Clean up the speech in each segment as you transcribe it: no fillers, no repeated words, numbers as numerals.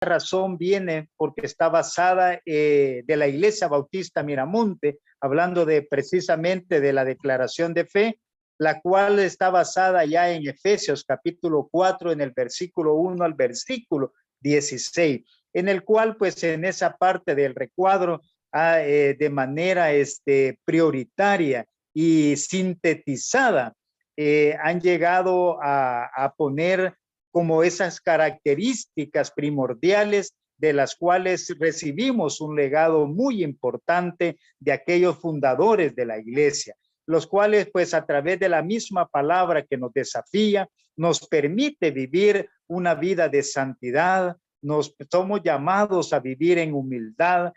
razón viene porque está basada de la Iglesia Bautista Miramonte, hablando precisamente de la declaración de fe, la cual está basada ya en Efesios capítulo 4, en el versículo 1 al versículo 16, en el cual pues en esa parte del recuadro de manera prioritaria y sintetizada han llegado a poner como esas características primordiales de las cuales recibimos un legado muy importante de aquellos fundadores de la iglesia, los cuales pues a través de la misma palabra que nos desafía, nos permite vivir una vida de santidad, somos llamados a vivir en humildad,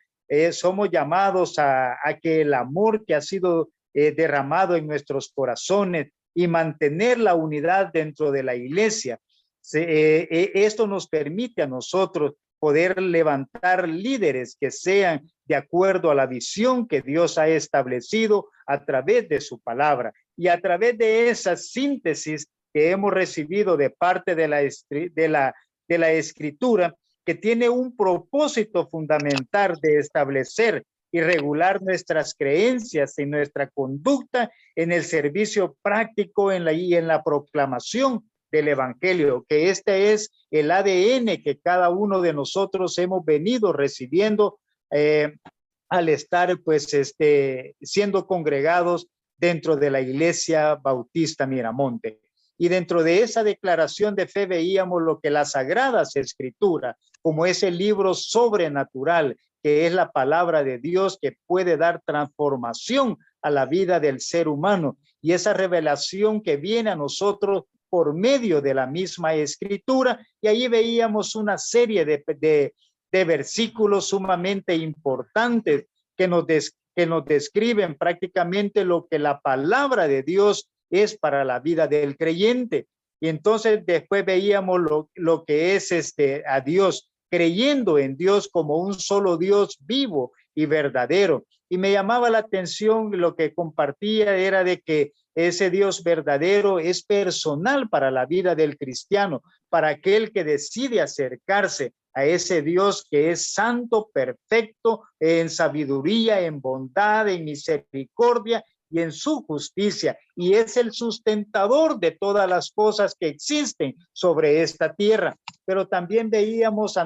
somos llamados a que el amor que ha sido derramado en nuestros corazones y mantener la unidad dentro de la iglesia. Esto nos permite a nosotros poder levantar líderes que sean de acuerdo a la visión que Dios ha establecido a través de su palabra y a través de esa síntesis que hemos recibido de parte de la escritura, que tiene un propósito fundamental de establecer y regular nuestras creencias y nuestra conducta en el servicio práctico y en la proclamación del evangelio, que este es el ADN que cada uno de nosotros hemos venido recibiendo al estar pues siendo congregados dentro de la Iglesia Bautista Miramonte. Y dentro de esa declaración de fe veíamos lo que las Sagradas Escrituras, como ese libro sobrenatural que es la palabra de Dios, que puede dar transformación a la vida del ser humano, y esa revelación que viene a nosotros por medio de la misma escritura. Y ahí veíamos una serie de versículos sumamente importantes que nos describen prácticamente lo que la palabra de Dios es para la vida del creyente. Y entonces después veíamos lo que es a Dios, creyendo en Dios como un solo Dios vivo y verdadero. Y me llamaba la atención, lo que compartía era de que ese Dios verdadero es personal para la vida del cristiano, para aquel que decide acercarse a ese Dios que es santo, perfecto, en sabiduría, en bondad, en misericordia y en su justicia, y es el sustentador de todas las cosas que existen sobre esta tierra. Pero también veíamos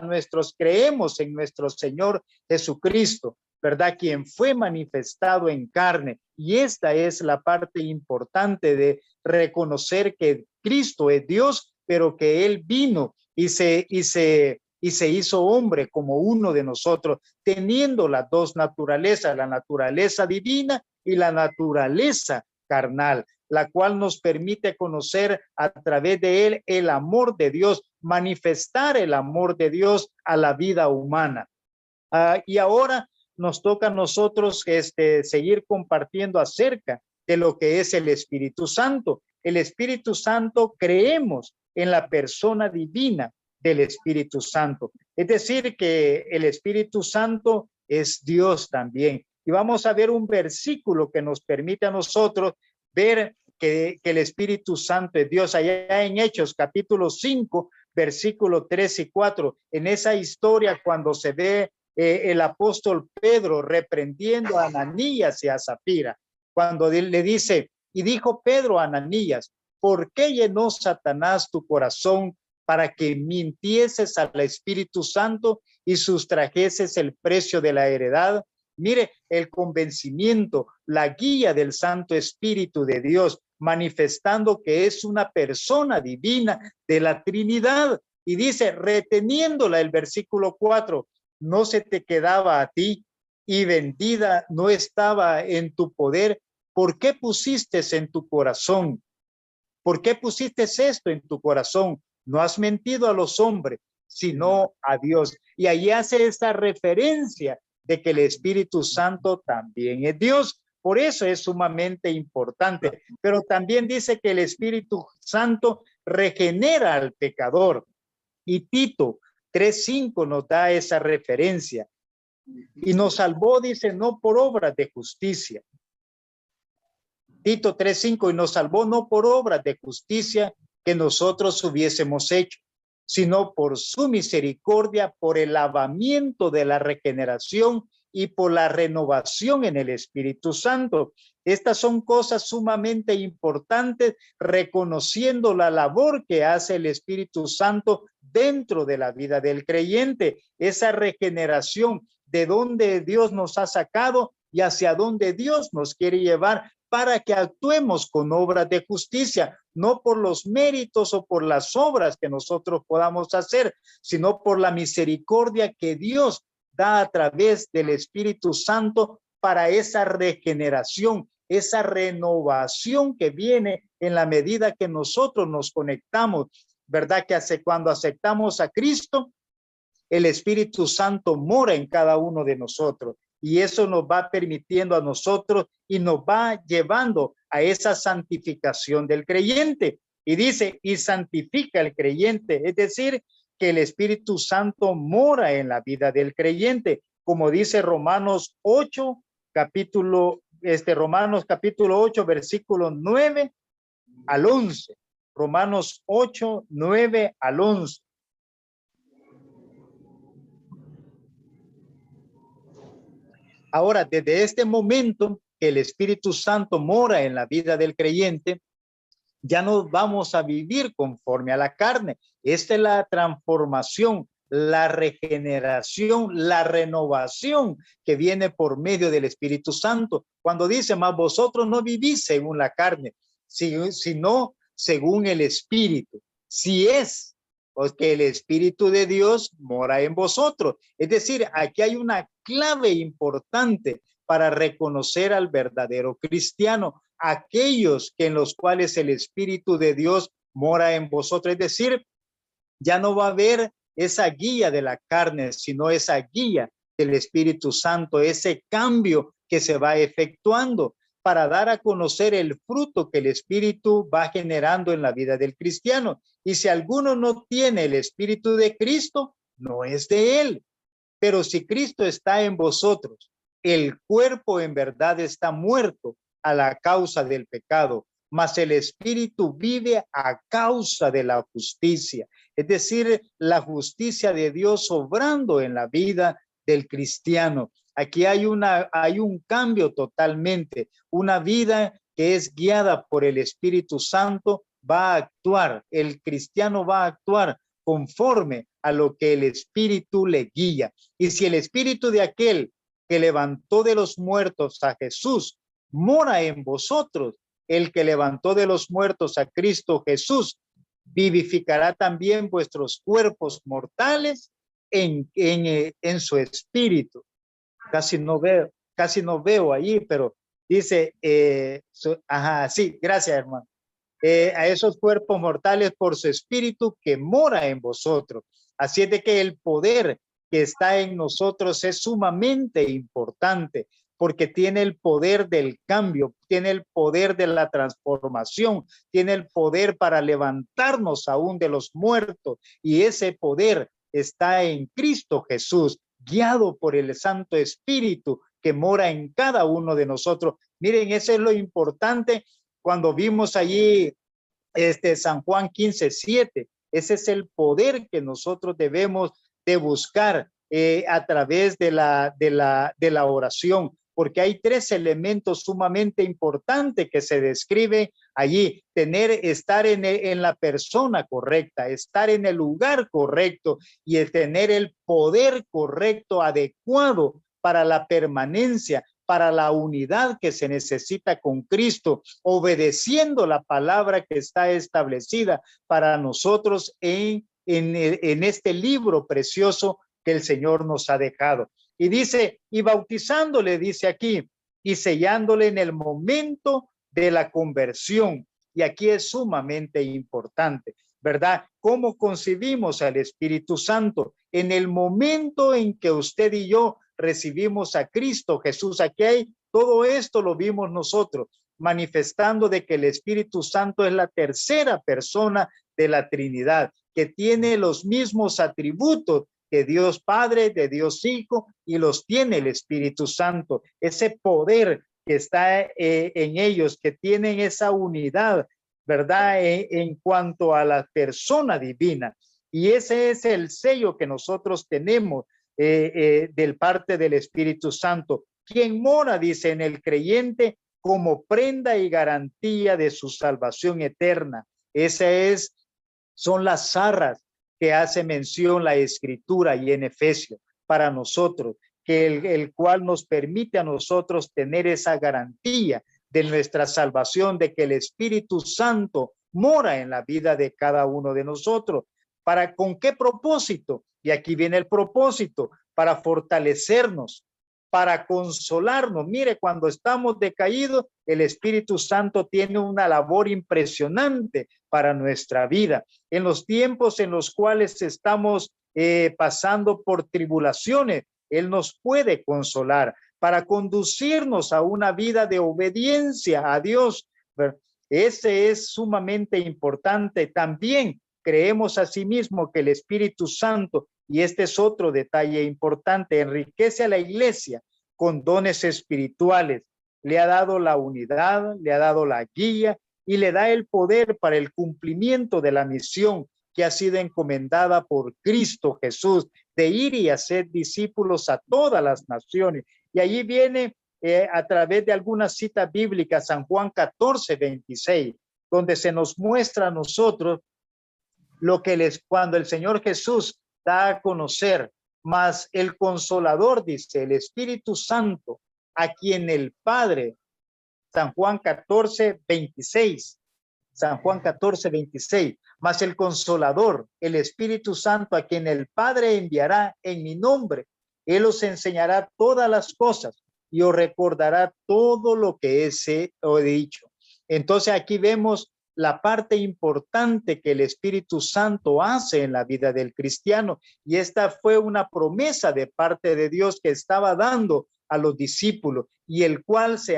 creemos en nuestro Señor Jesucristo, ¿verdad? Quien fue manifestado en carne. Y esta es la parte importante de reconocer que Cristo es Dios, pero que Él vino y se hizo hombre como uno de nosotros, teniendo las dos naturalezas, la naturaleza divina y la naturaleza carnal, la cual nos permite conocer a través de Él el amor de Dios, manifestar el amor de Dios a la vida humana. Y ahora nos toca a nosotros seguir compartiendo acerca de lo que es el Espíritu Santo. El Espíritu Santo, creemos en la persona divina del Espíritu Santo. Es decir, que el Espíritu Santo es Dios también. Y vamos a ver un versículo que nos permite a nosotros ver que el Espíritu Santo es Dios. Allá en Hechos capítulo 5, versículo 3 y 4, en esa historia cuando se ve el apóstol Pedro reprendiendo a Ananías y a Zafira, cuando le dice, y dijo Pedro a Ananías, ¿por qué llenó Satanás tu corazón para que mintieses al Espíritu Santo y sustrajeses el precio de la heredad? Mire, el convencimiento, la guía del Santo Espíritu de Dios, manifestando que es una persona divina de la Trinidad. Y dice, reteniéndola, el versículo 4, no se te quedaba a ti y vendida no estaba en tu poder. ¿Por qué pusiste en tu corazón? ¿Por qué pusiste esto en tu corazón? No has mentido a los hombres, sino a Dios. Y ahí hace esta referencia de que el Espíritu Santo también es Dios. Por eso es sumamente importante. Pero también dice que el Espíritu Santo regenera al pecador. Y Tito 3:5 nos da esa referencia. Y nos salvó, dice, no por obras de justicia. Tito 3:5, y nos salvó no por obras de justicia que nosotros hubiésemos hecho, sino por su misericordia, por el lavamiento de la regeneración y por la renovación en el Espíritu Santo. Estas son cosas sumamente importantes, reconociendo la labor que hace el Espíritu Santo dentro de la vida del creyente, esa regeneración de donde Dios nos ha sacado y hacia donde Dios nos quiere llevar, para que actuemos con obras de justicia, no por los méritos o por las obras que nosotros podamos hacer, sino por la misericordia que Dios da a través del Espíritu Santo para esa regeneración, esa renovación que viene en la medida que nosotros nos conectamos, ¿verdad? Que cuando aceptamos a Cristo, el Espíritu Santo mora en cada uno de nosotros. Y eso nos va permitiendo a nosotros y nos va llevando a esa santificación del creyente. Y dice, y santifica al creyente, es decir, que el Espíritu Santo mora en la vida del creyente, como dice Romanos 8, Romanos capítulo 8, versículo 9 al 11. Romanos 8, 9 al 11. Ahora, desde este momento que el Espíritu Santo mora en la vida del creyente, ya no vamos a vivir conforme a la carne. Esta es la transformación, la regeneración, la renovación que viene por medio del Espíritu Santo. Cuando dice, mas vosotros no vivís según la carne, sino según el Espíritu. Si es porque el Espíritu de Dios mora en vosotros. Es decir, aquí hay una clave importante para reconocer al verdadero cristiano, aquellos que en los cuales el Espíritu de Dios mora en vosotros. Es decir, ya no va a haber esa guía de la carne, sino esa guía del Espíritu Santo, ese cambio que se va efectuando para dar a conocer el fruto que el Espíritu va generando en la vida del cristiano. Y si alguno no tiene el Espíritu de Cristo, no es de él. Pero si Cristo está en vosotros, el cuerpo en verdad está muerto a la causa del pecado, mas el Espíritu vive a causa de la justicia. Es decir, la justicia de Dios obrando en la vida del cristiano. Aquí hay un cambio totalmente, una vida que es guiada por el Espíritu Santo va a actuar, el cristiano va a actuar conforme a lo que el Espíritu le guía. Y si el Espíritu de aquel que levantó de los muertos a Jesús mora en vosotros, el que levantó de los muertos a Cristo Jesús vivificará también vuestros cuerpos mortales en su espíritu. Casi no veo ahí, pero dice, sí, gracias, hermano. A esos cuerpos mortales por su espíritu que mora en vosotros. Así es de que el poder que está en nosotros es sumamente importante, porque tiene el poder del cambio, tiene el poder de la transformación, tiene el poder para levantarnos aún de los muertos, y ese poder está en Cristo Jesús, guiado por el Santo Espíritu que mora en cada uno de nosotros. Miren, eso es lo importante cuando vimos allí San Juan 15:7. Ese es el poder que nosotros debemos de buscar a través de la oración, porque hay 3 elementos sumamente importantes que se describen allí: estar en la persona correcta, estar en el lugar correcto y el tener el poder correcto, adecuado para la permanencia, para la unidad que se necesita con Cristo, obedeciendo la palabra que está establecida para nosotros en este libro precioso que el Señor nos ha dejado. Y dice, y bautizándole, dice aquí, y sellándole en el momento de la conversión. Y aquí es sumamente importante, ¿verdad? ¿Cómo concibimos al Espíritu Santo? En el momento en que usted y yo recibimos a Cristo Jesús. Aquí hay todo esto, lo vimos nosotros, manifestando de que el Espíritu Santo es la tercera persona de la Trinidad, que tiene los mismos atributos de Dios Padre, de Dios Hijo, y los tiene el Espíritu Santo. Ese poder que está en ellos, que tienen esa unidad, ¿verdad? En cuanto a la persona divina. Y ese es el sello que nosotros tenemos del parte del Espíritu Santo, quien mora, dice, en el creyente como prenda y garantía de su salvación eterna. Son las arras que hace mención la Escritura y en Efesios para nosotros, que el cual nos permite a nosotros tener esa garantía de nuestra salvación, de que el Espíritu Santo mora en la vida de cada uno de nosotros. ¿Con qué propósito? Y aquí viene el propósito: para fortalecernos, para consolarnos. Mire, cuando estamos decaídos, el Espíritu Santo tiene una labor impresionante para nuestra vida. En los tiempos en los cuales estamos pasando por tribulaciones, Él nos puede consolar para conducirnos a una vida de obediencia a Dios. Ese es sumamente importante. También creemos asimismo que el Espíritu Santo, y este es otro detalle importante, enriquece a la iglesia con dones espirituales. Le ha dado la unidad, le ha dado la guía y le da el poder para el cumplimiento de la misión que ha sido encomendada por Cristo Jesús, de ir y hacer discípulos a todas las naciones. Y allí viene a través de algunas citas bíblicas, San Juan 14:26, donde se nos muestra a nosotros lo que cuando el Señor Jesús da a conocer, más el Consolador, dice, el Espíritu Santo, a quien el Padre, San Juan 14:26, San Juan 14:26, más el Consolador, el Espíritu Santo, a quien el Padre enviará en mi nombre. Él os enseñará todas las cosas y os recordará todo lo que he dicho. Entonces aquí vemos la parte importante que el Espíritu Santo hace en la vida del cristiano, y esta fue una promesa de parte de Dios que estaba dando a los discípulos, y el cual se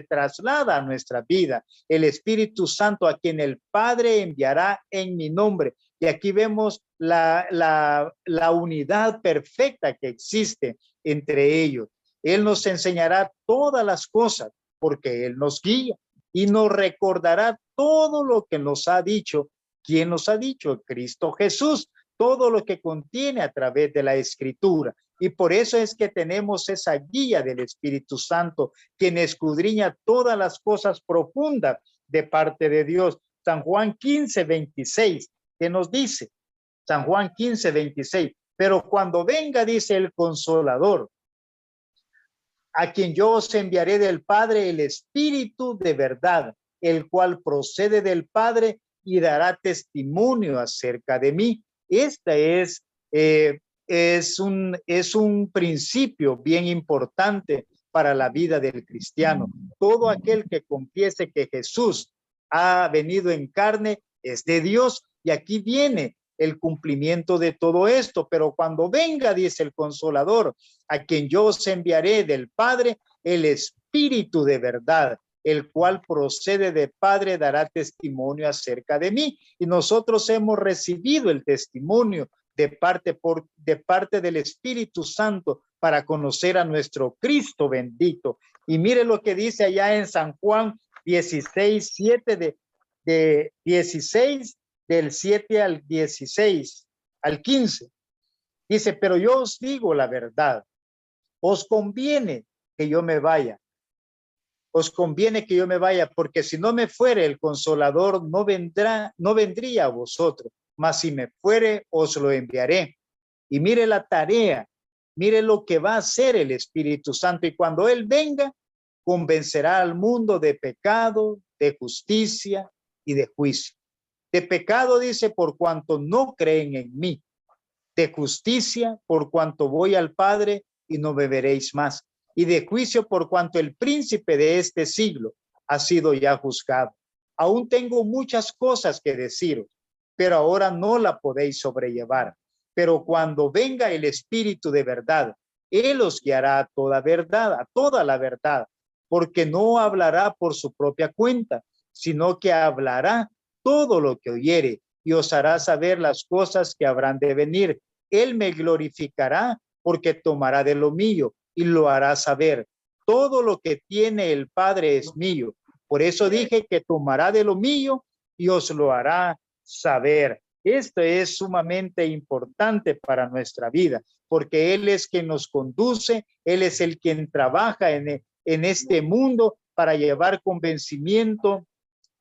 traslada a nuestra vida. El Espíritu Santo, a quien el Padre enviará en mi nombre. Y aquí vemos la unidad perfecta que existe entre ellos. Él nos enseñará todas las cosas porque Él nos guía y nos recordará todo lo que nos ha dicho. ¿Quién nos ha dicho? Cristo Jesús. Todo lo que contiene a través de la Escritura. Y por eso es que tenemos esa guía del Espíritu Santo, quien escudriña todas las cosas profundas de parte de Dios. San Juan 15:26, que nos dice, San Juan 15:26, pero cuando venga, dice el Consolador, a quien yo os enviaré del Padre, el Espíritu de verdad, el cual procede del Padre y dará testimonio acerca de mí. Este es un principio bien importante para la vida del cristiano. Todo aquel que confiese que Jesús ha venido en carne es de Dios, y aquí viene el cumplimiento de todo esto. Pero cuando venga, dice el Consolador, a quien yo os enviaré del Padre, el Espíritu de verdad, el cual procede del Padre, dará testimonio acerca de mí. Y nosotros hemos recibido el testimonio de parte del Espíritu Santo para conocer a nuestro Cristo bendito. Y mire lo que dice allá en San Juan 16:7 de 16, del 7 al 16 al 15. Dice, pero yo os digo la verdad, os conviene que yo me vaya. Os conviene que yo me vaya, porque si no me fuere, el Consolador no vendría a vosotros, mas si me fuere, os lo enviaré. Y mire la tarea, mire lo que va a hacer el Espíritu Santo. Y cuando Él venga, convencerá al mundo de pecado, de justicia y de juicio. De pecado, dice, por cuanto no creen en mí. De justicia, por cuanto voy al Padre y no me veréis más. Y de juicio, por cuanto el príncipe de este siglo ha sido ya juzgado. Aún tengo muchas cosas que deciros, pero ahora no la podéis sobrellevar. Pero cuando venga el Espíritu de verdad, Él os guiará a toda verdad, a toda la verdad, porque no hablará por su propia cuenta, sino que hablará todo lo que oyere y os hará saber las cosas que habrán de venir. Él me glorificará, porque tomará de lo mío y lo hará saber. Todo lo que tiene el Padre es mío. Por eso dije que tomará de lo mío y os lo hará saber. Esto es sumamente importante para nuestra vida, porque Él es quien nos conduce, Él es el quien trabaja en este mundo para llevar convencimiento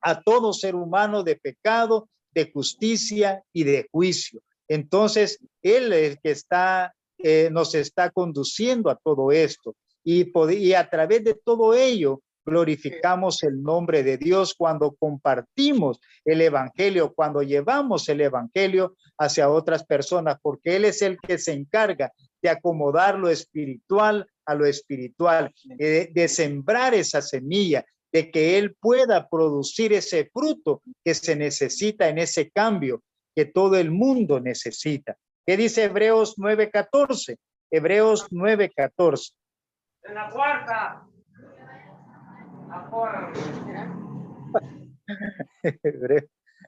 a todo ser humano de pecado, de justicia y de juicio. Entonces, Él es el que nos está conduciendo a todo esto. Y a través de todo ello, glorificamos el nombre de Dios cuando compartimos el evangelio, cuando llevamos el evangelio hacia otras personas, porque Él es el que se encarga de acomodar lo espiritual a lo espiritual, de sembrar esa semilla, de que Él pueda producir ese fruto que se necesita en ese cambio que todo el mundo necesita. ¿Qué dice Hebreos 9:14? Hebreos 9:14. En la cuarta.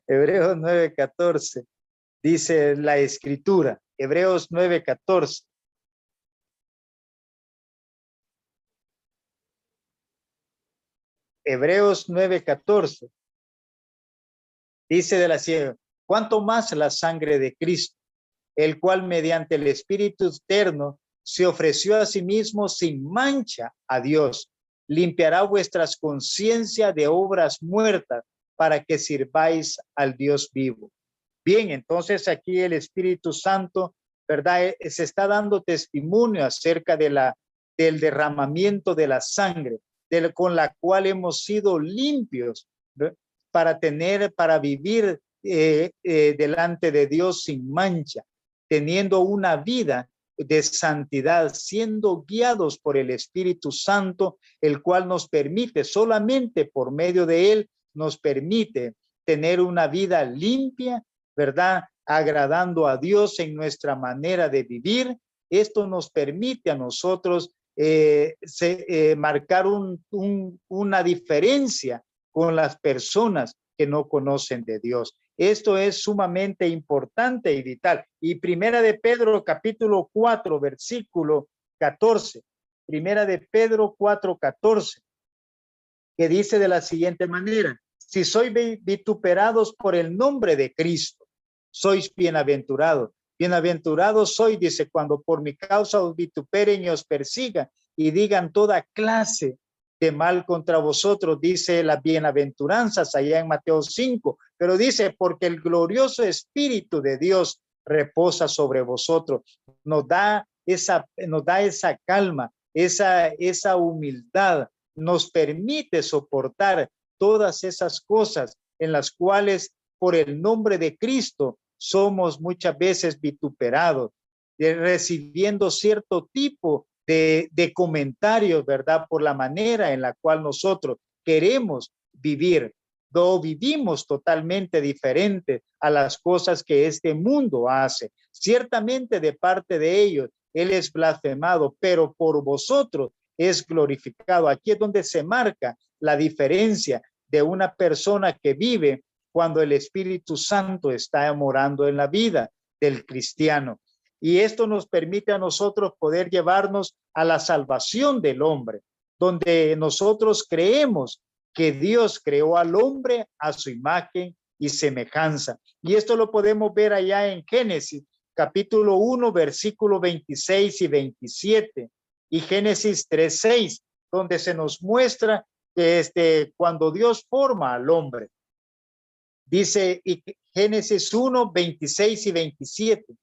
Hebreos 9:14 dice la escritura. Hebreos 9:14. Hebreos 9:14 dice de la sierva, ¿cuánto más la sangre de Cristo, el cual mediante el Espíritu eterno se ofreció a sí mismo sin mancha a Dios, limpiará vuestras conciencias de obras muertas para que sirváis al Dios vivo? Bien, entonces aquí el Espíritu Santo, ¿verdad? Se está dando testimonio acerca del derramamiento de la sangre, con la cual hemos sido limpios, ¿verdad? Para vivir delante de Dios sin mancha, teniendo una vida de santidad, siendo guiados por el Espíritu Santo, el cual nos permite, solamente por medio de él, nos permite tener una vida limpia, ¿verdad? Agradando a Dios en nuestra manera de vivir. Esto nos permite a nosotros marcar una diferencia con las personas que no conocen de Dios. Esto es sumamente importante y vital. Y Primera de Pedro, capítulo 4, versículo 14. Primera de Pedro 4:14, que dice de la siguiente manera: si sois vituperados por el nombre de Cristo, sois bienaventurados. Bienaventurados sois, dice, cuando por mi causa os vituperen y os persigan y digan toda clase de mal contra vosotros, dice las bienaventuranzas allá en Mateo 5, pero dice, porque el glorioso Espíritu de Dios reposa sobre vosotros, nos da esa calma, esa humildad, nos permite soportar todas esas cosas en las cuales por el nombre de Cristo somos muchas veces vituperados, recibiendo cierto tipo de comentarios, ¿verdad? Por la manera en la cual nosotros queremos vivir. No vivimos totalmente diferente a las cosas que este mundo hace. Ciertamente de parte de ellos, Él es blasfemado, pero por vosotros es glorificado. Aquí es donde se marca la diferencia de una persona que vive cuando el Espíritu Santo está morando en la vida del cristiano. Y esto nos permite a nosotros poder llevarnos a la salvación del hombre, donde nosotros creemos que Dios creó al hombre a su imagen y semejanza. Y esto lo podemos ver allá en Génesis, capítulo 1, versículo 26 y 27, y Génesis 3:6, donde se nos muestra que cuando Dios forma al hombre, dice y Génesis 1, 26 y 27.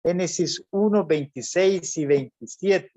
Génesis 1, 26 y 27.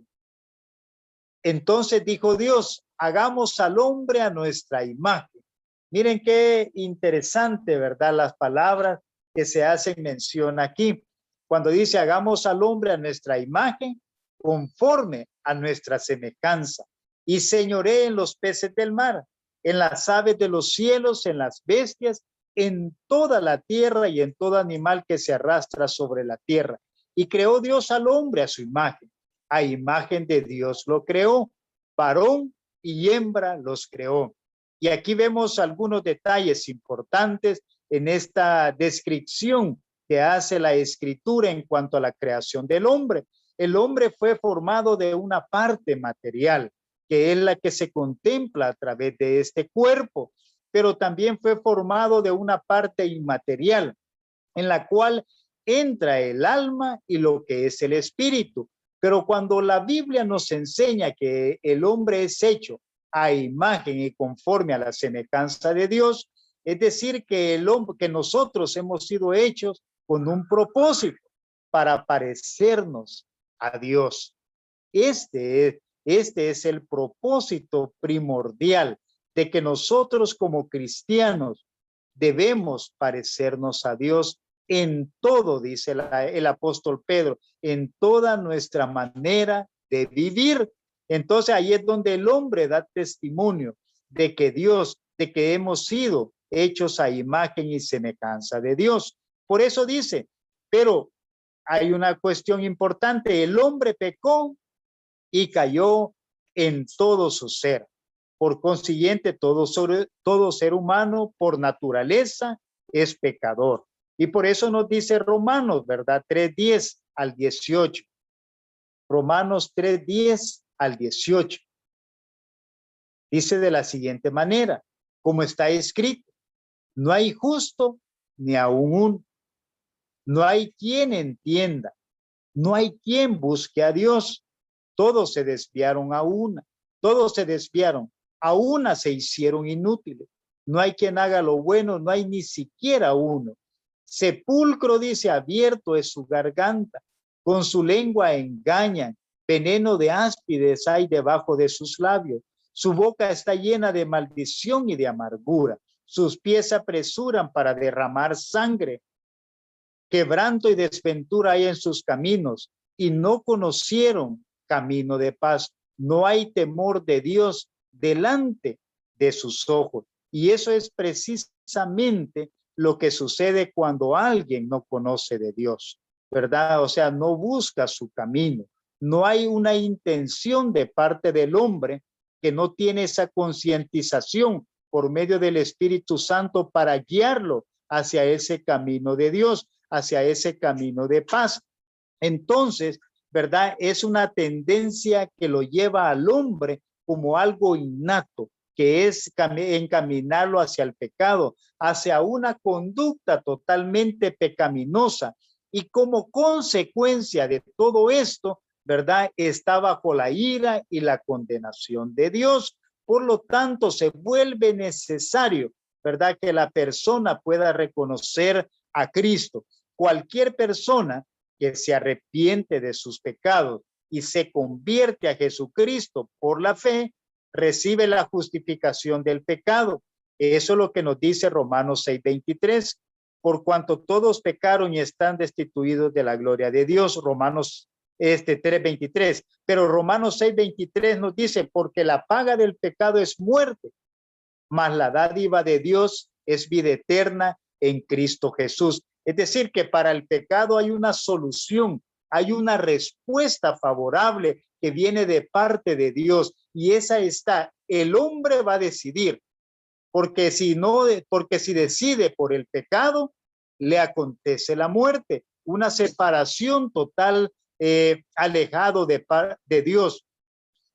Entonces dijo Dios, hagamos al hombre a nuestra imagen. Miren qué interesante, ¿verdad? Las palabras que se hacen mención aquí. Cuando dice hagamos al hombre a nuestra imagen, conforme a nuestra semejanza, y señoré en los peces del mar, en las aves de los cielos, en las bestias, en toda la tierra y en todo animal que se arrastra sobre la tierra. Y creó Dios al hombre a su imagen. A imagen de Dios lo creó, varón y hembra los creó. Y aquí vemos algunos detalles importantes en esta descripción que hace la Escritura en cuanto a la creación del hombre. El hombre fue formado de una parte material, que es la que se contempla a través de este cuerpo, pero también fue formado de una parte inmaterial, en la cual entra el alma y lo que es el espíritu. Pero cuando la Biblia nos enseña que el hombre es hecho a imagen y conforme a la semejanza de Dios, es decir, que el hombre, que nosotros hemos sido hechos con un propósito para parecernos a Dios. Este es el propósito primordial de que nosotros como cristianos debemos parecernos a Dios en todo, dice el apóstol Pedro, en toda nuestra manera de vivir. Entonces ahí es donde el hombre da testimonio de que Dios, de que hemos sido hechos a imagen y semejanza de Dios. Por eso dice, pero hay una cuestión importante, el hombre pecó y cayó en todo su ser. Por consiguiente, todo ser humano por naturaleza es pecador. Y por eso nos dice Romanos, ¿verdad? 3:10 al 18. Romanos 3:10 al 18. Dice de la siguiente manera, como está escrito, no hay justo ni aún uno. No hay quien entienda. No hay quien busque a Dios. Todos se desviaron a una. Todos se desviaron. A una se hicieron inútiles. No hay quien haga lo bueno, no hay ni siquiera uno. Sepulcro, dice, abierto es su garganta. Con su lengua engañan. Veneno de áspides hay debajo de sus labios. Su boca está llena de maldición y de amargura. Sus pies se apresuran para derramar sangre. Quebranto y desventura hay en sus caminos y no conocieron camino de paz. No hay temor de Dios delante de sus ojos. Y eso es precisamente lo que sucede cuando alguien no conoce de Dios, ¿verdad? O sea, no busca su camino. No hay una intención de parte del hombre que no tiene esa concientización por medio del Espíritu Santo para guiarlo hacia ese camino de Dios, hacia ese camino de paz. Entonces, ¿verdad? Es una tendencia que lo lleva al hombre como algo innato, que es encaminarlo hacia el pecado, hacia una conducta totalmente pecaminosa. Y como consecuencia de todo esto, ¿verdad? Está bajo la ira y la condenación de Dios. Por lo tanto, se vuelve necesario, ¿verdad? Que la persona pueda reconocer a Cristo. Cualquier persona que se arrepiente de sus pecados y se convierte a Jesucristo por la fe, recibe la justificación del pecado. Eso es lo que nos dice Romanos 6:23. Por cuanto todos pecaron y están destituidos de la gloria de Dios. Romanos 3:23. Pero Romanos 6:23 nos dice, porque la paga del pecado es muerte, mas la dádiva de Dios es vida eterna en Cristo Jesús. Es decir, que para el pecado hay una solución, hay una respuesta favorable que viene de parte de Dios, y esa está, el hombre va a decidir, porque si decide por el pecado, le acontece la muerte, una separación total, alejado de Dios.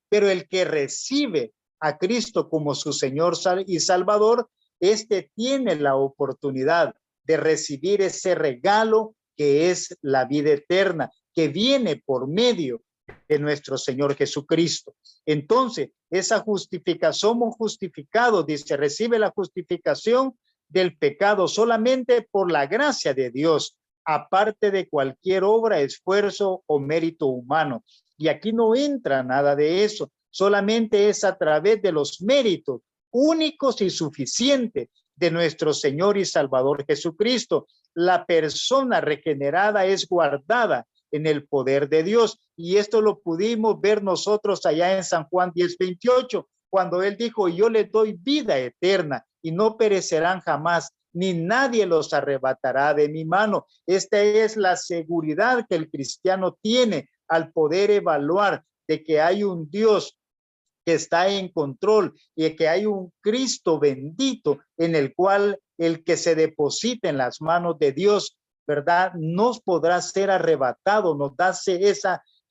Pero el que recibe a Cristo como su Señor y Salvador, este tiene la oportunidad de recibir ese regalo que es la vida eterna, que viene por medio de nuestro Señor Jesucristo. Entonces, esa justificación, somos justificados, dice, recibe la justificación del pecado solamente por la gracia de Dios, aparte de cualquier obra, esfuerzo o mérito humano. Y aquí no entra nada de eso, solamente es a través de los méritos únicos y suficientes de nuestro Señor y Salvador Jesucristo. La persona regenerada es guardada en el poder de Dios, y esto lo pudimos ver nosotros allá en San Juan 10:28, cuando él dijo, yo les doy vida eterna y no perecerán jamás, ni nadie los arrebatará de mi mano. Esta es la seguridad que el cristiano tiene al poder evaluar de que hay un Dios que está en control y que hay un Cristo bendito en el cual el que se deposita en las manos de Dios, ¿verdad? Nos podrá ser arrebatado, nos da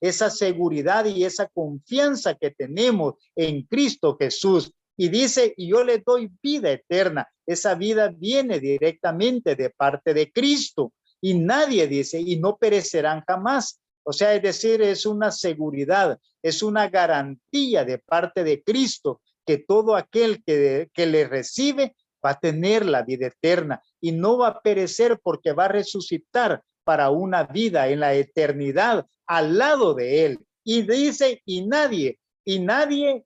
esa seguridad y esa confianza que tenemos en Cristo Jesús. Y dice, y yo le doy vida eterna. Esa vida viene directamente de parte de Cristo. y nadie dice, y no perecerán jamás. O sea, es decir, es una seguridad, es una garantía de parte de Cristo que todo aquel que le recibe va a tener la vida eterna y no va a perecer porque va a resucitar para una vida en la eternidad al lado de él. Y dice, y nadie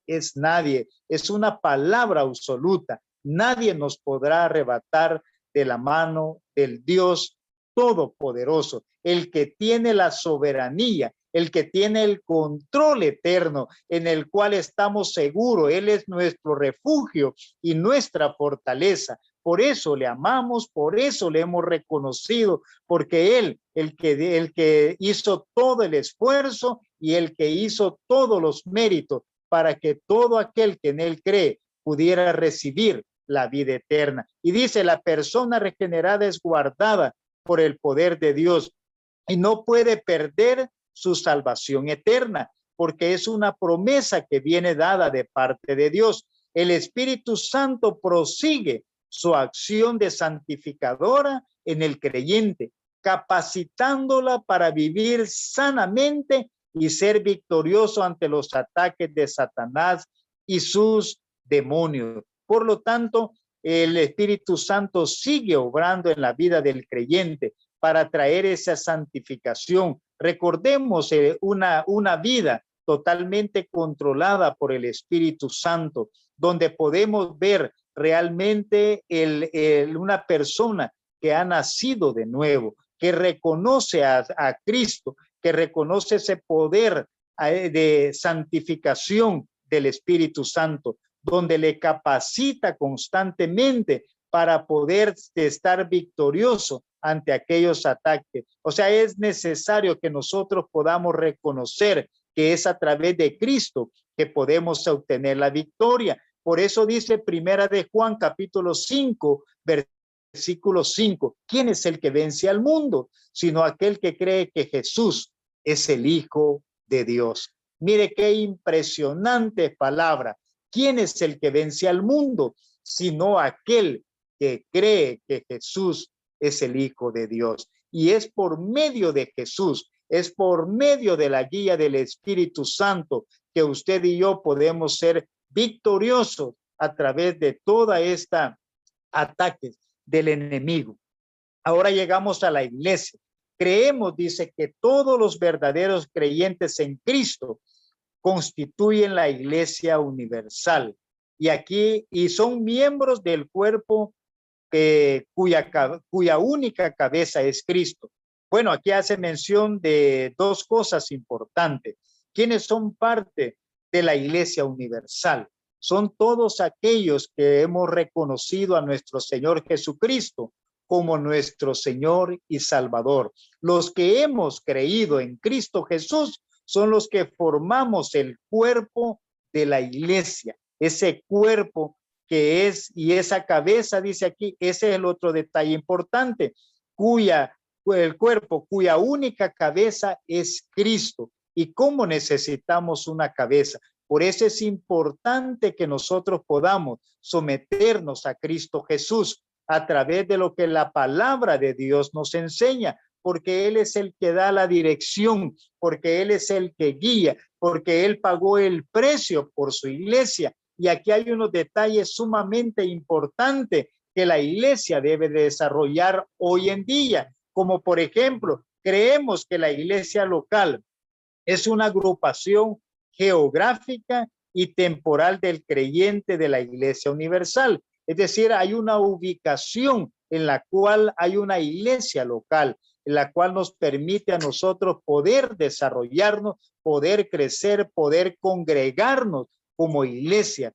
es nadie. Es una palabra absoluta. Nadie nos podrá arrebatar de la mano del Dios Todopoderoso, el que tiene la soberanía, el que tiene el control eterno, en el cual estamos seguros. Él es nuestro refugio y nuestra fortaleza. Por eso le amamos, por eso le hemos reconocido, porque Él, el que hizo todo el esfuerzo y el que hizo todos los méritos para que todo aquel que en Él cree pudiera recibir la vida eterna. Y dice, la persona regenerada es guardada por el poder de Dios y no puede perder su salvación eterna, porque es una promesa que viene dada de parte de Dios. El Espíritu Santo prosigue su acción de santificadora en el creyente, capacitándola para vivir sanamente y ser victorioso ante los ataques de Satanás y sus demonios. Por lo tanto, el Espíritu Santo sigue obrando en la vida del creyente para traer esa santificación. Recordemos una vida totalmente controlada por el Espíritu Santo, donde podemos ver realmente una persona que ha nacido de nuevo, que reconoce a Cristo, que reconoce ese poder de santificación del Espíritu Santo, donde le capacita constantemente para poder estar victorioso ante aquellos ataques. O sea, es necesario que nosotros podamos reconocer que es a través de Cristo que podemos obtener la victoria. Por eso dice Primera de Juan, capítulo 5, versículo 5, ¿quién es el que vence al mundo? Sino aquel que cree que Jesús es el Hijo de Dios. Mire qué impresionante palabra. ¿Quién es el que vence al mundo? Sino aquel que cree que Jesús es el Hijo de Dios. Y es por medio de Jesús, es por medio de la guía del Espíritu Santo que usted y yo podemos ser victoriosos a través de toda esta ataques del enemigo. Ahora llegamos a la iglesia. Creemos, dice, que todos los verdaderos creyentes en Cristo constituyen la iglesia universal. Y son miembros del cuerpo cuya única cabeza es Cristo. Bueno, aquí hace mención de dos cosas importantes. ¿Quiénes son parte de la iglesia universal? Son todos aquellos que hemos reconocido a nuestro Señor Jesucristo como nuestro Señor y Salvador. Los que hemos creído en Cristo Jesús son los que formamos el cuerpo de la iglesia, ese cuerpo que es, y esa cabeza, dice aquí, ese es el otro detalle importante, el cuerpo cuya única cabeza es Cristo. ¿Y cómo necesitamos una cabeza? Por eso es importante que nosotros podamos someternos a Cristo Jesús a través de lo que la palabra de Dios nos enseña, porque Él es el que da la dirección, porque Él es el que guía, porque Él pagó el precio por su iglesia. Y aquí hay unos detalles sumamente importantes que la iglesia debe de desarrollar hoy en día, como por ejemplo, creemos que la iglesia local es una agrupación geográfica y temporal del creyente de la Iglesia Universal. Es decir, hay una ubicación en la cual hay una iglesia local, en la cual nos permite a nosotros poder desarrollarnos, poder crecer, poder congregarnos como iglesia.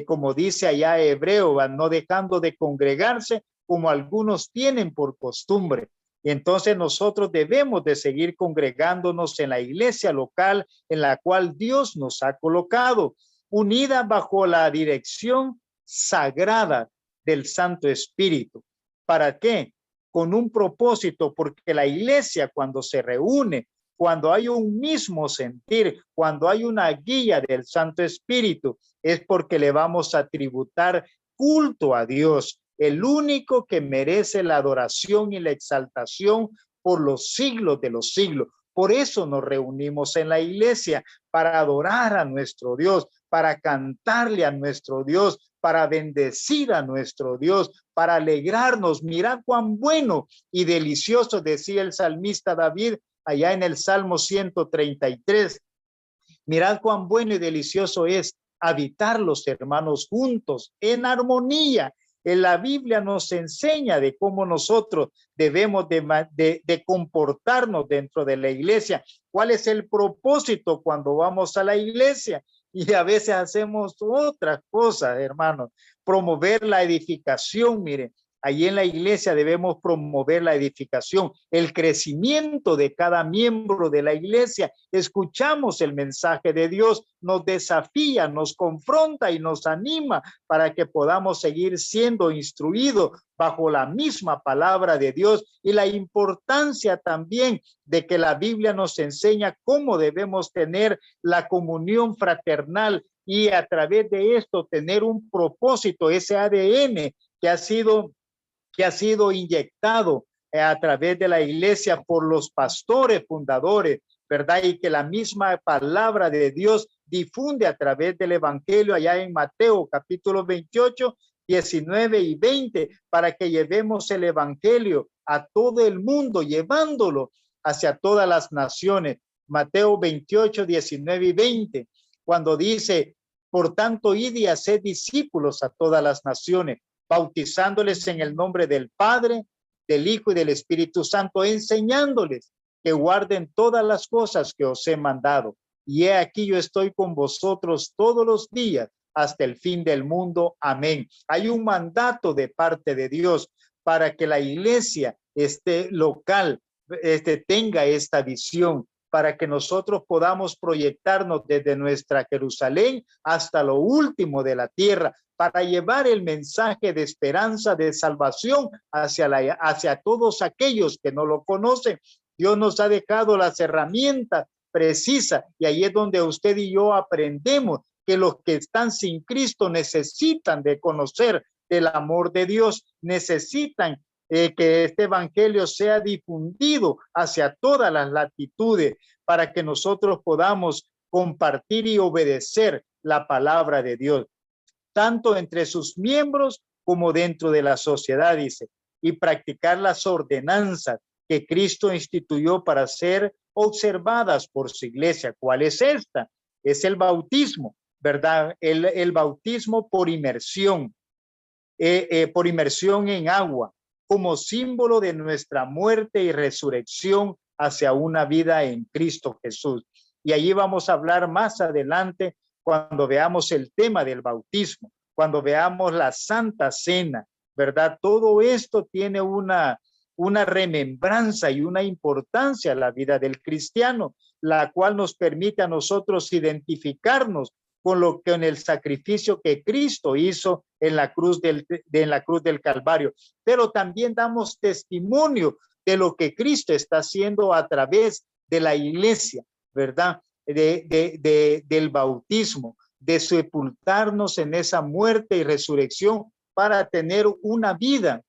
Como dice allá Hebreo, no dejando de congregarse como algunos tienen por costumbre. Y entonces nosotros debemos de seguir congregándonos en la iglesia local en la cual Dios nos ha colocado, unida bajo la dirección sagrada del Santo Espíritu. ¿Para qué? Con un propósito, porque la iglesia cuando se reúne, cuando hay un mismo sentir, cuando hay una guía del Santo Espíritu, es porque le vamos a tributar culto a Dios. el único que merece la adoración y la exaltación por los siglos de los siglos. Por eso nos reunimos en la iglesia, para adorar a nuestro Dios, para cantarle a nuestro Dios, para bendecir a nuestro Dios, para alegrarnos. Mirad cuán bueno y delicioso, decía el salmista David allá en el Salmo 133. Mirad cuán bueno y delicioso es habitar los hermanos juntos en armonía. En la Biblia nos enseña de cómo nosotros debemos de comportarnos dentro de la iglesia. ¿Cuál es el propósito cuando vamos a la iglesia? Y a veces hacemos otras cosas, hermanos. Promover la edificación, miren. Allí en la iglesia debemos promover la edificación, el crecimiento de cada miembro de la iglesia. Escuchamos el mensaje de Dios, nos desafía, nos confronta y nos anima para que podamos seguir siendo instruidos bajo la misma palabra de Dios, y la importancia también de que la Biblia nos enseña cómo debemos tener la comunión fraternal y a través de esto tener un propósito, ese ADN que ha sido inyectado a través de la iglesia por los pastores fundadores, ¿verdad? Y que la misma palabra de Dios difunde a través del evangelio allá en Mateo capítulo 28, 19 y 20, para que llevemos el evangelio a todo el mundo, llevándolo hacia todas las naciones. Mateo 28, 19 y 20, cuando dice, por tanto, id y haced discípulos a todas las naciones, bautizándoles en el nombre del Padre, del Hijo y del Espíritu Santo, enseñándoles que guarden todas las cosas que os he mandado. Y he aquí yo estoy con vosotros todos los días hasta el fin del mundo. Amén. Hay un mandato de parte de Dios para que la iglesia local tenga esta visión, para que nosotros podamos proyectarnos desde nuestra Jerusalén hasta lo último de la tierra, para llevar el mensaje de esperanza, de salvación hacia todos aquellos que no lo conocen. Dios nos ha dejado las herramientas precisas, y ahí es donde usted y yo aprendemos que los que están sin Cristo necesitan de conocer el amor de Dios, necesitan que este evangelio sea difundido hacia todas las latitudes, para que nosotros podamos compartir y obedecer la palabra de Dios, tanto entre sus miembros como dentro de la sociedad, dice, y practicar las ordenanzas que Cristo instituyó para ser observadas por su iglesia. ¿Cuál es esta? Es el bautismo, ¿verdad? El bautismo por inmersión en agua, como símbolo de nuestra muerte y resurrección hacia una vida en Cristo Jesús. Y allí vamos a hablar más adelante cuando veamos el tema del bautismo, cuando veamos la Santa Cena, ¿verdad? Todo esto tiene una remembranza y una importancia en la vida del cristiano, la cual nos permite a nosotros identificarnos con el sacrificio que Cristo hizo en la cruz del Calvario. Pero también damos testimonio de lo que Cristo está haciendo a través de la iglesia, ¿verdad? Del bautismo, de sepultarnos en esa muerte y resurrección para tener una vida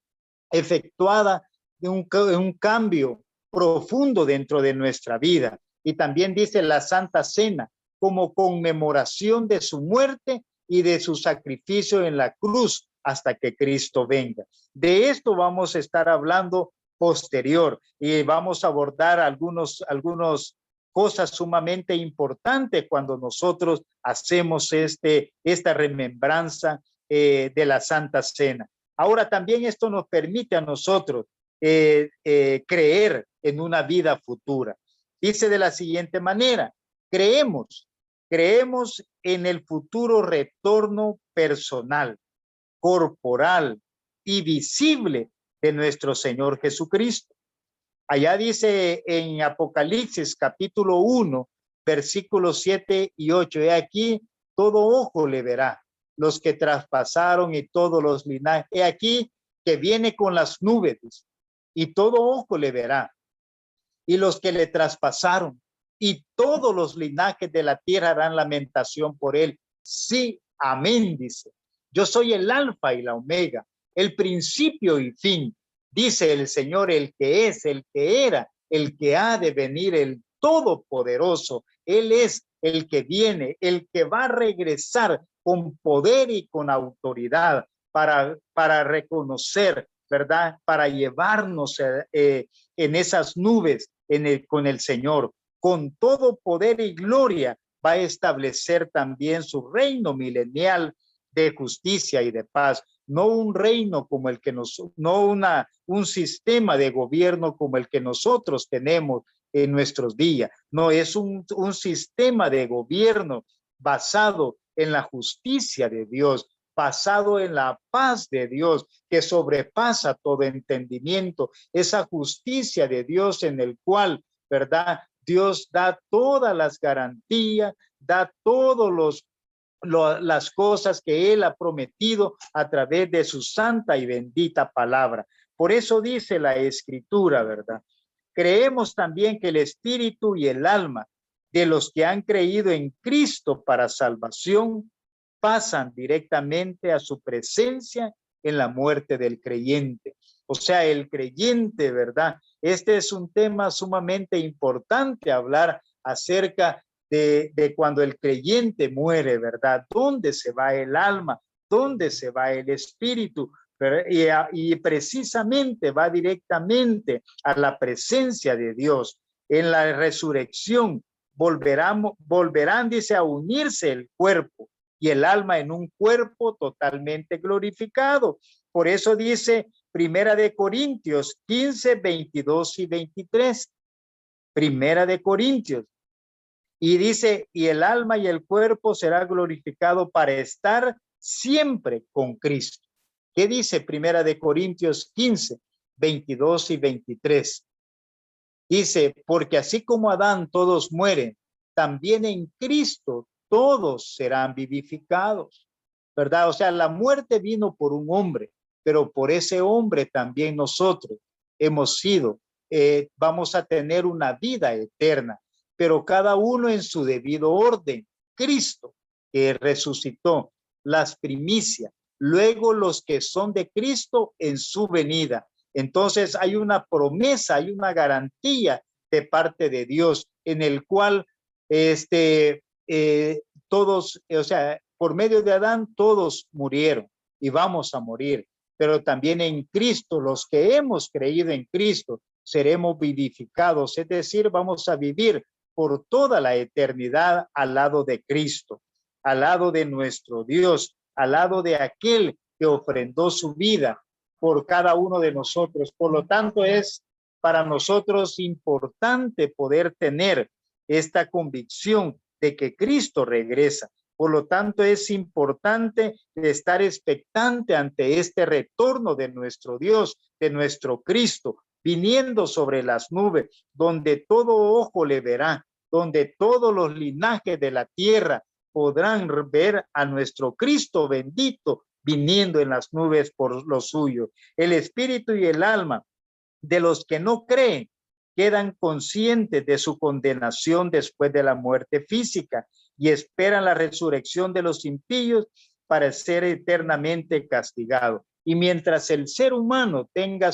efectuada de un cambio profundo dentro de nuestra vida. Y también dice la Santa Cena, como conmemoración de su muerte y de su sacrificio en la cruz hasta que Cristo venga. De esto vamos a estar hablando posterior, y vamos a abordar algunos cosas sumamente importantes cuando nosotros hacemos esta remembranza de la Santa Cena. Ahora también esto nos permite a nosotros creer en una vida futura. Dice de la siguiente manera: creemos en el futuro retorno personal, corporal y visible de nuestro Señor Jesucristo. Allá dice en Apocalipsis capítulo 1, versículos 7 y 8, he aquí, todo ojo le verá, los que traspasaron y todos los linajes. He aquí que viene con las nubes y todo ojo le verá, y los que le traspasaron y todos los linajes de la tierra harán lamentación por él. Sí, amén, dice. Yo soy el alfa y la omega, el principio y fin. Dice el Señor, el que es, el que era, el que ha de venir, el Todopoderoso. Él es el que viene, el que va a regresar con poder y con autoridad para reconocer, ¿verdad? Para llevarnos en esas nubes con el Señor. Con todo poder y gloria va a establecer también su reino milenial de justicia y de paz. No un reino como el que un sistema de gobierno como el que nosotros tenemos en nuestros días. No, es un sistema de gobierno basado en la justicia de Dios, basado en la paz de Dios que sobrepasa todo entendimiento, esa justicia de Dios en el cual, ¿verdad? Dios da todas las garantías, da todos las cosas que Él ha prometido a través de su santa y bendita palabra. Por eso dice la Escritura, ¿verdad? Creemos también que el espíritu y el alma de los que han creído en Cristo para salvación pasan directamente a su presencia en la muerte del creyente. O sea, el creyente, ¿verdad? Este es un tema sumamente importante, hablar acerca de cuando el creyente muere, ¿verdad? ¿Dónde se va el alma? ¿Dónde se va el espíritu? Y precisamente va directamente a la presencia de Dios. En la resurrección volverán, dice, a unirse el cuerpo y el alma en un cuerpo totalmente glorificado. Por eso dice Primera de Corintios 15, 22 y 23. Primera de Corintios. Y dice, y el alma y el cuerpo será glorificado para estar siempre con Cristo. ¿Qué dice Primera de Corintios 15, 22 y 23? Dice, porque así como Adán todos mueren, también en Cristo todos serán vivificados, ¿verdad? O sea, la muerte vino por un hombre, pero por ese hombre también nosotros hemos sido, vamos a tener una vida eterna, pero cada uno en su debido orden. Cristo, que resucitó, las primicias, luego los que son de Cristo en su venida. Entonces hay una promesa, hay una garantía de parte de Dios en el cual todos, o sea, por medio de Adán todos murieron y vamos a morir, pero también en Cristo, los que hemos creído en Cristo, seremos vivificados, es decir, vamos a vivir por toda la eternidad al lado de Cristo, al lado de nuestro Dios, al lado de aquel que ofrendó su vida por cada uno de nosotros. Por lo tanto, es para nosotros importante poder tener esta convicción de que Cristo regresa. Por lo tanto, es importante estar expectante ante este retorno de nuestro Dios, de nuestro Cristo, viniendo sobre las nubes, donde todo ojo le verá, donde todos los linajes de la tierra podrán ver a nuestro Cristo bendito viniendo en las nubes por lo suyo. El espíritu y el alma de los que no creen quedan conscientes de su condenación después de la muerte física y esperan la resurrección de los impíos para ser eternamente castigado. Y mientras el ser humano tenga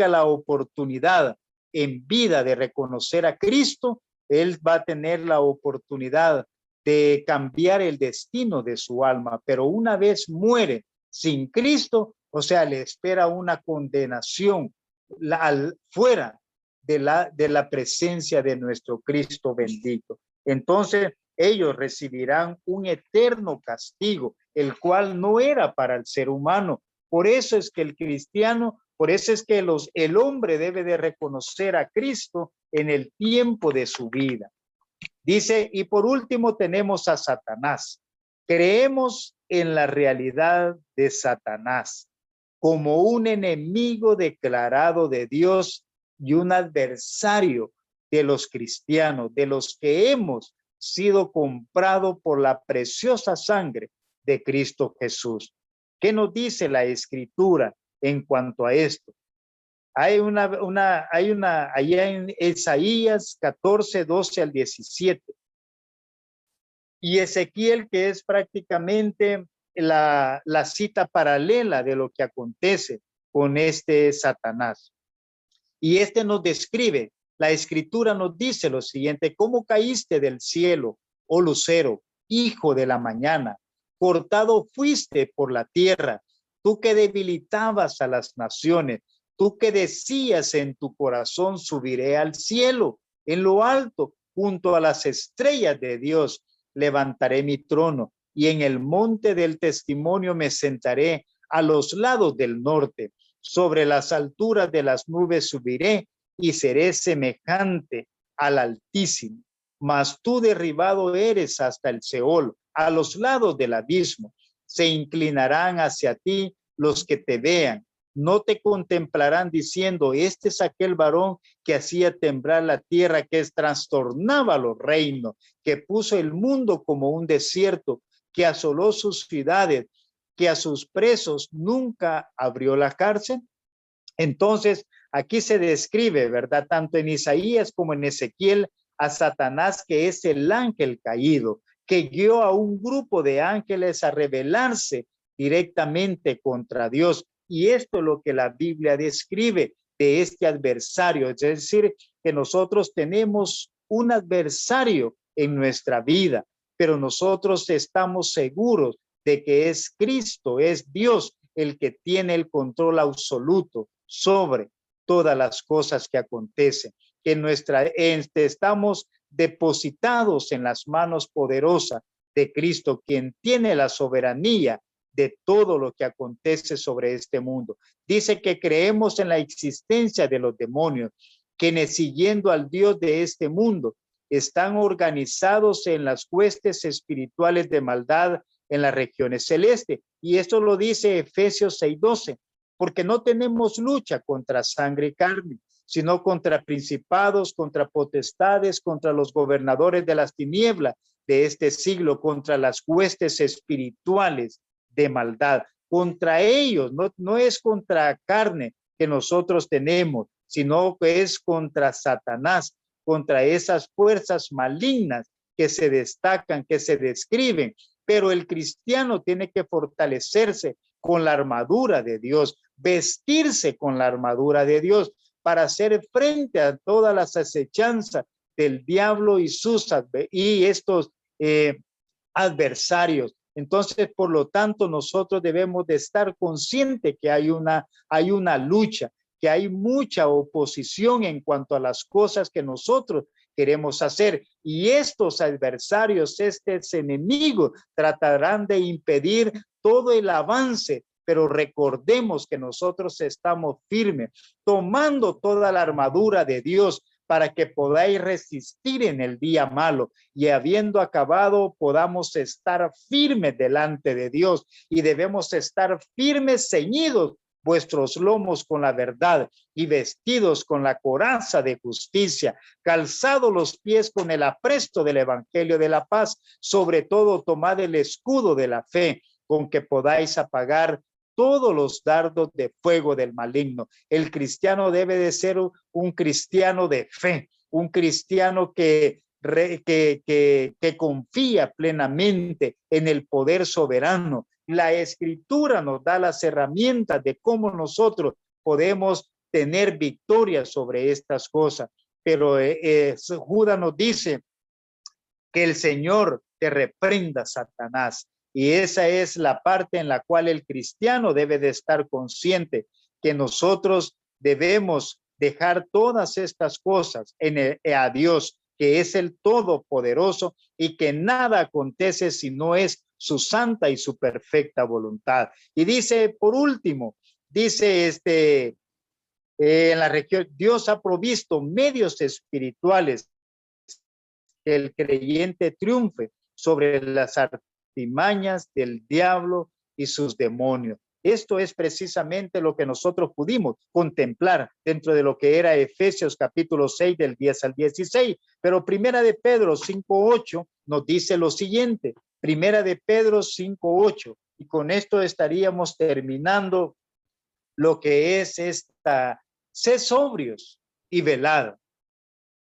la oportunidad en vida de reconocer a Cristo, él va a tener la oportunidad de cambiar el destino de su alma, pero una vez muere sin Cristo, o sea, le espera una condenación fuera de la presencia de nuestro Cristo bendito. Entonces, ellos recibirán un eterno castigo, el cual no era para el ser humano. Por eso es que el cristiano, por eso es que el hombre debe de reconocer a Cristo en el tiempo de su vida. Dice, y por último tenemos a Satanás. Creemos en la realidad de Satanás como un enemigo declarado de Dios y un adversario de los cristianos, de los que hemos sido comprados por la preciosa sangre de Cristo Jesús. ¿Qué nos dice la Escritura en cuanto a esto? Hay allá en Isaías 14, 12 al 17. Y Ezequiel, que es prácticamente la cita paralela de lo que acontece con este Satanás. Y este nos describe, la escritura nos dice lo siguiente: ¿cómo caíste del cielo, oh lucero, hijo de la mañana? Cortado fuiste por la tierra, tú que debilitabas a las naciones, tú que decías en tu corazón: subiré al cielo, en lo alto, junto a las estrellas de Dios, levantaré mi trono, y en el monte del testimonio me sentaré a los lados del norte. Sobre las alturas de las nubes subiré y seré semejante al Altísimo. Mas tú derribado eres hasta el Seol, a los lados del abismo. Se inclinarán hacia ti los que te vean. No te contemplarán diciendo: este es aquel varón que hacía temblar la tierra, que trastornaba los reinos, que puso el mundo como un desierto, que asoló sus ciudades, que a sus presos nunca abrió la cárcel. Entonces, aquí se describe, ¿verdad? Tanto en Isaías como en Ezequiel, a Satanás, que es el ángel caído, que guió a un grupo de ángeles a rebelarse directamente contra Dios. Y esto es lo que la Biblia describe de este adversario. Es decir, que nosotros tenemos un adversario en nuestra vida, pero nosotros estamos seguros de que es Cristo, es Dios el que tiene el control absoluto sobre todas las cosas que acontecen, que estamos depositados en las manos poderosas de Cristo, quien tiene la soberanía de todo lo que acontece sobre este mundo. Dice que creemos en la existencia de los demonios, quienes, siguiendo al Dios de este mundo, están organizados en las huestes espirituales de maldad en las regiones celestes. Y esto lo dice Efesios 6:12, porque no tenemos lucha contra sangre y carne, sino contra principados, contra potestades, contra los gobernadores de las tinieblas de este siglo, contra las huestes espirituales de maldad. Contra ellos, no es contra carne que nosotros tenemos, sino que es contra Satanás, contra esas fuerzas malignas que se destacan, que se describen. Pero el cristiano tiene que fortalecerse con la armadura de Dios, vestirse con la armadura de Dios para hacer frente a todas las acechanzas del diablo y estos adversarios. Entonces, por lo tanto, nosotros debemos de estar conscientes que hay una lucha, que hay mucha oposición en cuanto a las cosas que nosotros queremos hacer, y estos adversarios, estos enemigos, tratarán de impedir todo el avance. Pero recordemos que nosotros estamos firmes, tomando toda la armadura de Dios para que podáis resistir en el día malo, y habiendo acabado podamos estar firmes delante de Dios. Y debemos estar firmes, ceñidos vuestros lomos con la verdad y vestidos con la coraza de justicia, calzados los pies con el apresto del evangelio de la paz. Sobre todo tomad el escudo de la fe, con que podáis apagar todos los dardos de fuego del maligno. El cristiano debe de ser un cristiano de fe, un cristiano que confía plenamente en el poder soberano. La escritura nos da las herramientas de cómo nosotros podemos tener victoria sobre estas cosas. Pero Judas nos dice que el Señor te reprenda, Satanás. Y esa es la parte en la cual el cristiano debe de estar consciente, que nosotros debemos dejar todas estas cosas a Dios, que es el Todopoderoso, y que nada acontece si no es su santa y su perfecta voluntad. Y dice, por último, dice en la región, Dios ha provisto medios espirituales que el creyente triunfe sobre las artimañas del diablo y sus demonios. Esto es precisamente lo que nosotros pudimos contemplar dentro de lo que era Efesios capítulo 6 del 10 al 16. Pero Primera de Pedro 5:8 nos dice lo siguiente. Primera de Pedro 5:8. Y con esto estaríamos terminando lo que es esta: sed sobrios y velad,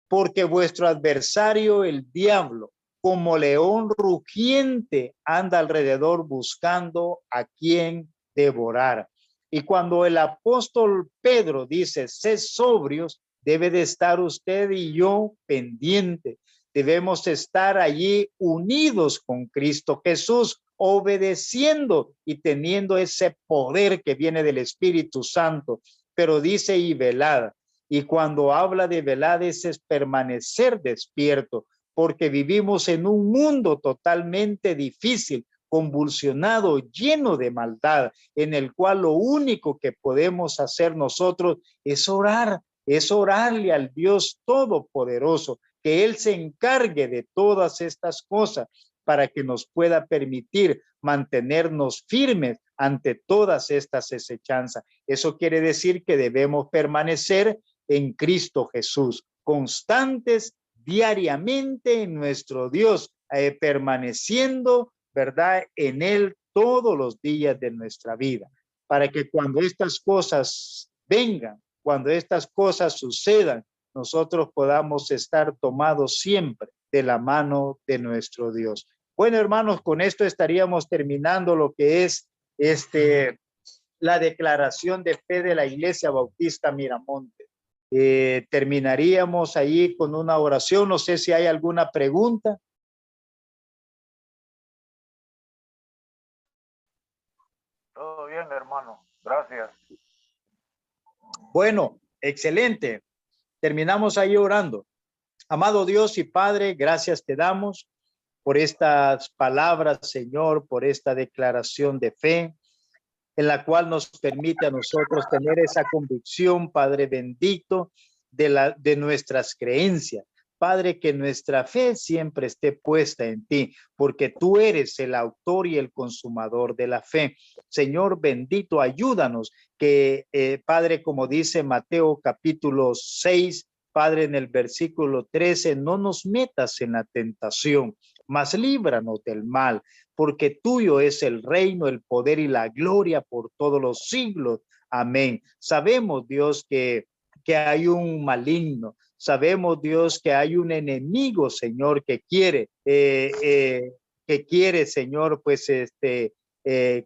porque vuestro adversario, el diablo, como león rugiente, anda alrededor buscando a quien devorar. Y cuando el apóstol Pedro dice, sed sobrios, debe de estar usted y yo pendiente. Debemos estar allí unidos con Cristo Jesús, obedeciendo y teniendo ese poder que viene del Espíritu Santo. Pero dice y velad. Y cuando habla de velad es permanecer despierto, porque vivimos en un mundo totalmente difícil, convulsionado, lleno de maldad, en el cual lo único que podemos hacer nosotros es orar, es orarle al Dios Todopoderoso, que Él se encargue de todas estas cosas para que nos pueda permitir mantenernos firmes ante todas estas acechanzas. Eso quiere decir que debemos permanecer en Cristo Jesús, constantes diariamente en nuestro Dios, permaneciendo, ¿verdad?, en Él todos los días de nuestra vida, para que cuando estas cosas vengan, cuando estas cosas sucedan, nosotros podamos estar tomados siempre de la mano de nuestro Dios. Bueno, hermanos, con esto estaríamos terminando lo que es la declaración de fe de la Iglesia Bautista Miramonte. Terminaríamos ahí con una oración. No sé si hay alguna pregunta. Todo bien, hermano. Gracias. Bueno, excelente. Terminamos ahí orando. Amado Dios y Padre, gracias te damos por estas palabras, Señor, por esta declaración de fe, en la cual nos permite a nosotros tener esa convicción, Padre bendito, de nuestras creencias. Padre, que nuestra fe siempre esté puesta en ti, porque tú eres el autor y el consumador de la fe. Señor bendito, ayúdanos que, Padre, como dice Mateo capítulo 6, Padre, en el versículo 13, no nos metas en la tentación, mas líbranos del mal, porque tuyo es el reino, el poder y la gloria por todos los siglos. Amén. Sabemos, Dios, que hay un maligno. Sabemos, Dios, que hay un enemigo, Señor, que quiere, Señor, pues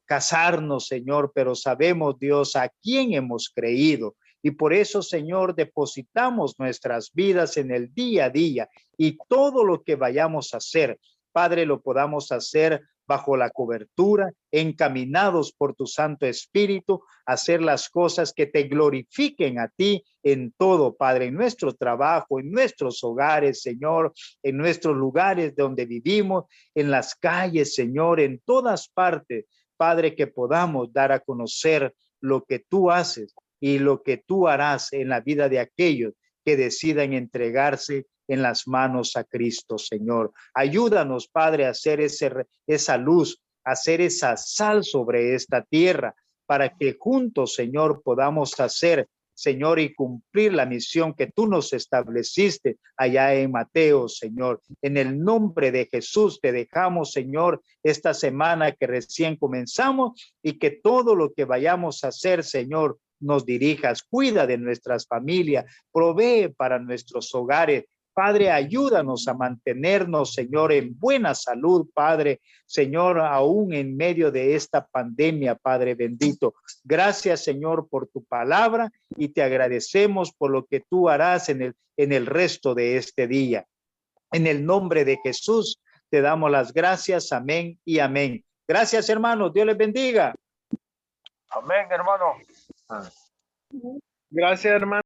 casarnos, Señor, pero sabemos, Dios, a quién hemos creído. Y por eso, Señor, depositamos nuestras vidas en el día a día y todo lo que vayamos a hacer, Padre, lo podamos hacer bajo la cobertura, encaminados por tu Santo Espíritu, hacer las cosas que te glorifiquen a ti en todo, Padre, en nuestro trabajo, en nuestros hogares, Señor, en nuestros lugares donde vivimos, en las calles, Señor, en todas partes, Padre, que podamos dar a conocer lo que tú haces y lo que tú harás en la vida de aquellos que decidan entregarse en las manos a Cristo, Señor. Ayúdanos, Padre, a hacer esa luz, a hacer esa sal sobre esta tierra, para que juntos, Señor, podamos hacer, Señor, y cumplir la misión que tú nos estableciste allá en Mateo, Señor. En el nombre de Jesús te dejamos, Señor, esta semana que recién comenzamos, y que todo lo que vayamos a hacer, Señor, nos dirijas. Cuida de nuestras familias, provee para nuestros hogares. Padre, ayúdanos a mantenernos, Señor, en buena salud, Padre, Señor, aún en medio de esta pandemia, Padre bendito. Gracias, Señor, por tu palabra, y te agradecemos por lo que tú harás en el resto de este día. En el nombre de Jesús te damos las gracias. Amén y amén. Gracias, hermanos. Dios les bendiga. Amén, hermano. Gracias, hermano.